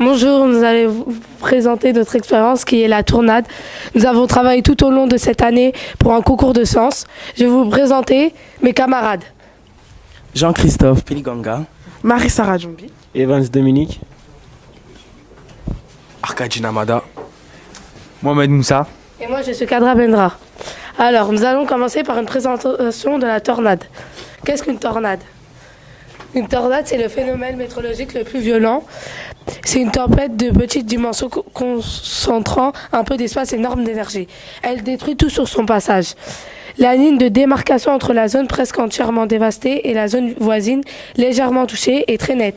Bonjour, nous allons vous présenter notre expérience qui est la tornade. Nous avons travaillé tout au long de cette année pour un concours de sciences. Je vais vous présenter mes camarades. Jean-Christophe Peliganga, Marie-Sarah Djombi, Evans Dominique, Arkadji Namada, Mohamed Moussa. Et moi, je suis Kadra Bendra. Alors, nous allons commencer par une présentation de la tornade. Qu'est-ce qu'une tornade ? Une tornade, c'est le phénomène météorologique le plus violent. C'est une tempête de petite dimension concentrant un peu d'espace et énorme d'énergie. Elle détruit tout sur son passage. La ligne de démarcation entre la zone presque entièrement dévastée et la zone voisine légèrement touchée est très nette.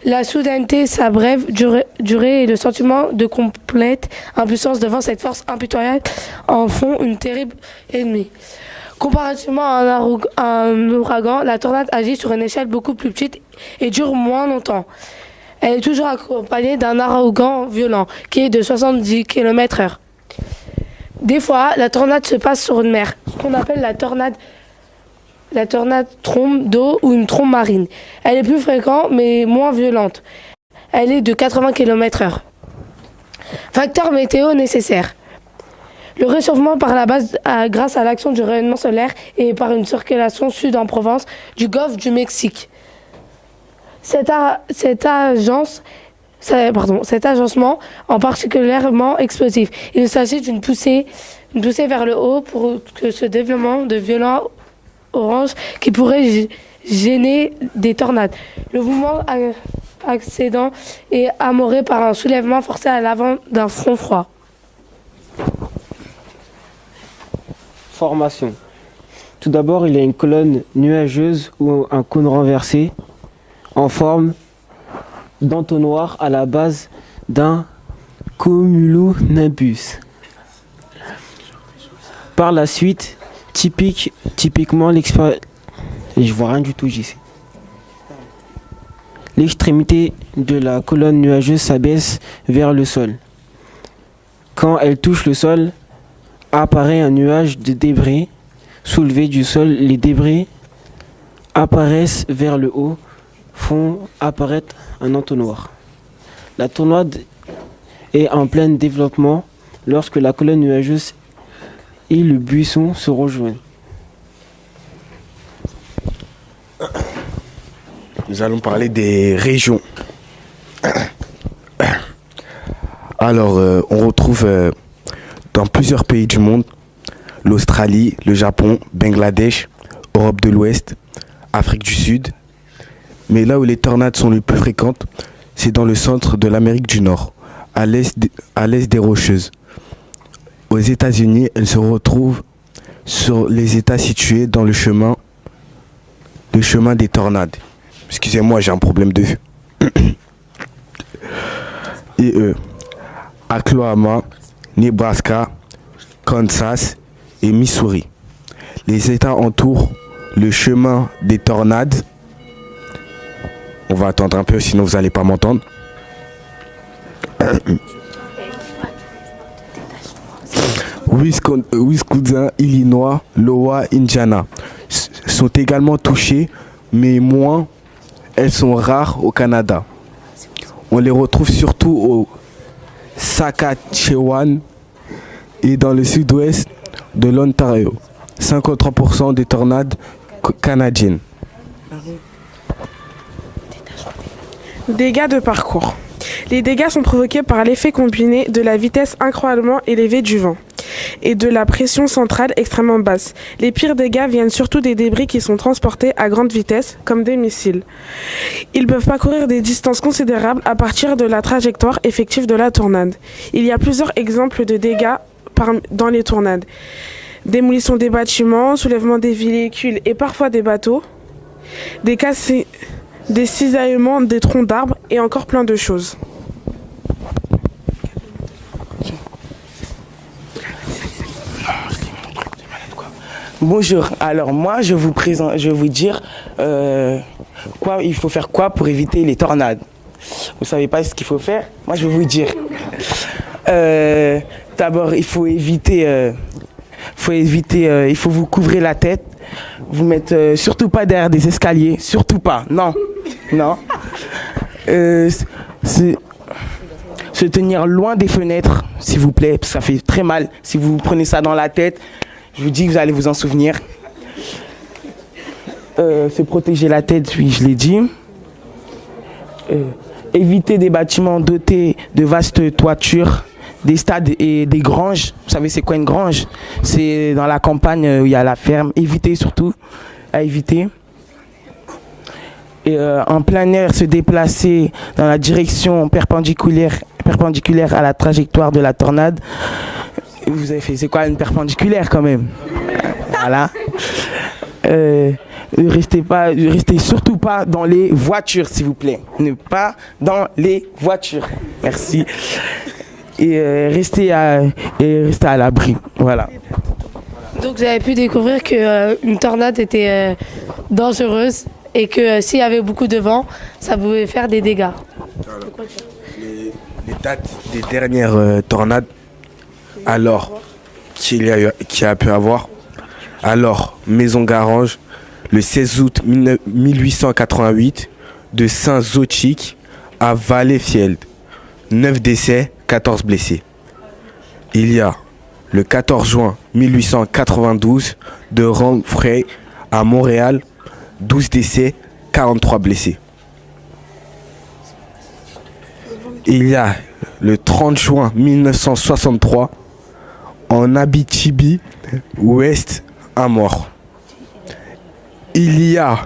La soudaineté, sa brève durée et le sentiment de complète impuissance devant cette force impitoyable en font une terrible ennemie. Comparativement à un ouragan, la tornade agit sur une échelle beaucoup plus petite et dure moins longtemps. Elle est toujours accompagnée d'un ouragan violent qui est de 70 km/h. Des fois, la tornade se passe sur une mer, ce qu'on appelle la tornade trombe d'eau ou une trombe marine. Elle est plus fréquente mais moins violente. Elle est de 80 km/h. Facteur météo nécessaire. Le réchauffement par la base grâce à l'action du rayonnement solaire et par une circulation sud en Provence du golfe du Mexique. Cet agencement en particulièrement explosif. Il s'agit d'une poussée vers le haut pour que ce développement de violents orange qui pourrait gêner des tornades. Le mouvement accédant est amoré par un soulèvement forcé à l'avant d'un front froid. formation. Tout d'abord, il y a une colonne nuageuse ou un cône renversé en forme d'entonnoir à la base d'un cumulonimbus. Par la suite, typiquement je vois rien du tout, j'y sais. L'extrémité de la colonne nuageuse s'abaisse vers le sol. Quand elle touche le sol, apparaît un nuage de débris soulevés du sol. Les débris apparaissent vers le haut, font apparaître un entonnoir. La tornade est en plein développement lorsque la colonne nuageuse et le buisson se rejoignent. Nous allons parler des régions. Alors, on retrouve dans plusieurs pays du monde, l'Australie, le Japon, Bangladesh, Europe de l'Ouest, Afrique du Sud. Mais là où les tornades sont les plus fréquentes, c'est dans le centre de l'Amérique du Nord, à l'est des Rocheuses. Aux États-Unis, elles se retrouvent sur les États situés dans le chemin des tornades. Excusez-moi, j'ai un problème de vue. Et Oklahoma, Nebraska, Kansas et Missouri. Les États entourent le chemin des tornades. On va attendre un peu, sinon vous n'allez pas m'entendre. Wisconsin, Illinois, Iowa, Indiana sont également touchés, mais moins. Elles sont rares au Canada. On les retrouve surtout au Saskatchewan et dans le sud-ouest de l'Ontario. 53% des tornades canadiennes. Dégâts de parcours. Les dégâts sont provoqués par l'effet combiné de la vitesse incroyablement élevée du vent et de la pression centrale extrêmement basse. Les pires dégâts viennent surtout des débris qui sont transportés à grande vitesse, comme des missiles. Ils peuvent parcourir des distances considérables à partir de la trajectoire effective de la tornade. Il y a plusieurs exemples de dégâts dans les tornades. Démolition des bâtiments, soulèvement des véhicules et parfois des bateaux, des cisaillements des troncs d'arbres et encore plein de choses. Bonjour, alors moi je vais vous dire il faut faire quoi pour éviter les tornades. Vous savez pas ce qu'il faut faire? Moi je vais vous dire. D'abord il faut vous couvrir la tête, vous mettre surtout pas derrière des escaliers, surtout pas, non. c'est se tenir loin des fenêtres, s'il vous plaît, parce que ça fait très mal. Si vous prenez ça dans la tête, je vous dis que vous allez vous en souvenir. Se protéger la tête, oui, je l'ai dit. Éviter des bâtiments dotés de vastes toitures, des stades et des granges. Vous savez c'est quoi une grange? C'est dans la campagne où il y a la ferme. Éviter surtout, à éviter. Et en plein air, se déplacer dans la direction perpendiculaire à la trajectoire de la tornade. Vous avez fait, c'est quoi une perpendiculaire quand même? Voilà. Restez surtout pas dans les voitures, s'il vous plaît. Ne pas dans les voitures. Merci. Et restez à l'abri. Voilà. Donc vous avez pu découvrir qu'une tornade était dangereuse et que s'il y avait beaucoup de vent, ça pouvait faire des dégâts. Les dates des dernières tornades, alors qu'il y a pu avoir, alors Maison Garange, le 16 août 1888, de Saint-Zotique à Valleyfield, 9 décès, 14 blessés. Il y a le 14 juin 1892, de Renfrey à Montréal, 12 décès, 43 blessés. Il y a le 30 juin 1963, en Abitibi, Ouest, un mort. Il y a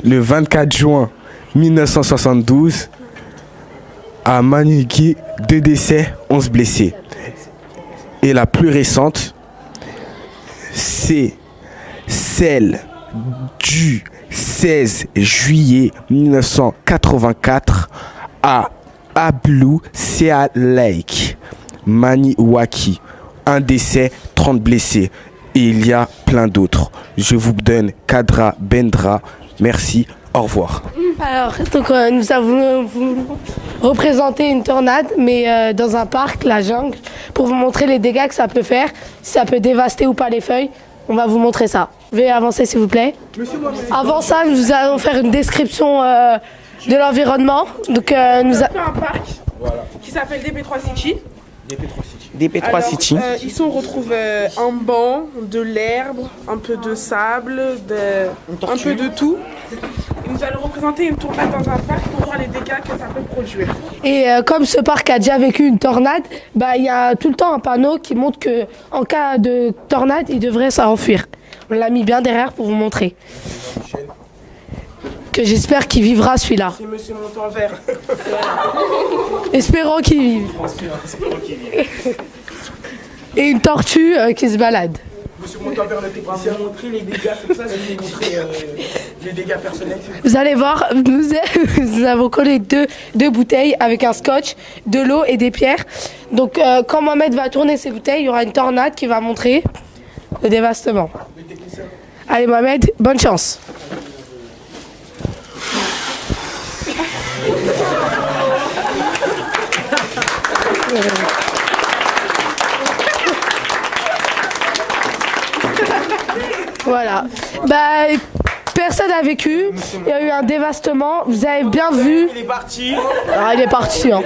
le 24 juin 1972, à Manugui, 2 décès, 11 blessés. Et la plus récente, c'est celle du 16 juillet 1984 à Ablu Sea Lake, Maniwaki. 1 décès, 30 blessés. Et il y a plein d'autres. Je vous donne Kadra Bendra. Merci, au revoir. Alors, donc, nous avons voulu représenter une tornade, mais dans un parc, la jungle, pour vous montrer les dégâts que ça peut faire, si ça peut dévaster ou pas les feuilles. On va vous montrer ça. Veuillez avancer, s'il vous plaît. Avant ça, nous allons faire une description de l'environnement. Donc, nous un parc qui s'appelle DP3 City. DP3 City. Ici, on retrouve un banc, de l'herbe, un peu de sable, un peu de tout. Et nous allons représenter une tornade dans un parc pour voir les dégâts que ça peut produire. Et comme ce parc a déjà vécu une tornade, il y a tout le temps un panneau qui montre que en cas de tornade, il devrait s'enfuir. On l'a mis bien derrière pour vous montrer. Que j'espère qu'il vivra celui-là. C'est monsieur Montanvert. Espérons qu'il vive. Et une tortue qui se balade. Monsieur Montanvert, le technicien, a montré les dégâts, c'est pour ça que je vais vous montrer les dégâts personnels. Vous allez voir, nous avons collé deux bouteilles avec un scotch, de l'eau et des pierres. Donc quand Mohamed va tourner ces bouteilles, il y aura une tornade qui va montrer le dévastement. Allez Mohamed, bonne chance. Voilà. Personne n'a vécu. Il y a eu un dévastement. Vous avez bien vu. Il est parti. Ah, il est parti. Hein.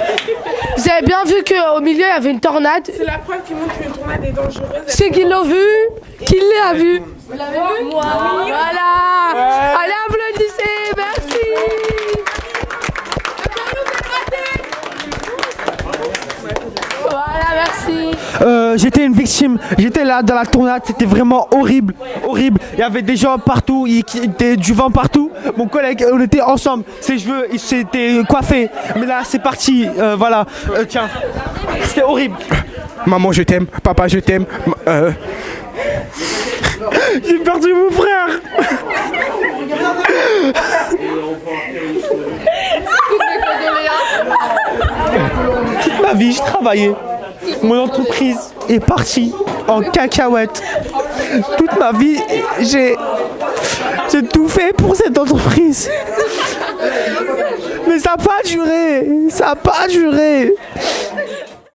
Vous avez bien vu qu'au milieu, il y avait une tornade. C'est la preuve qui montre qu'une tornade est dangereuse. Ceux qui l'ont vu, qui l'a vu. Vous l'avez vu? Moi. Voilà. Ouais. Allez, applaudissez. Merci. Voilà, merci. J'étais une victime, j'étais là dans la tornade, c'était vraiment horrible, horrible. Il y avait des gens partout, il y avait du vent partout. Mon collègue, on était ensemble, ses cheveux, il s'était coiffé. Mais là, c'est parti, voilà. Tiens, c'était horrible. Maman, je t'aime. Papa, je t'aime. J'ai perdu mon frère. Toute ma vie, je travaillais. Mon entreprise est partie en cacahuète. Toute ma vie, j'ai tout fait pour cette entreprise. Mais ça n'a pas duré. Ça n'a pas duré.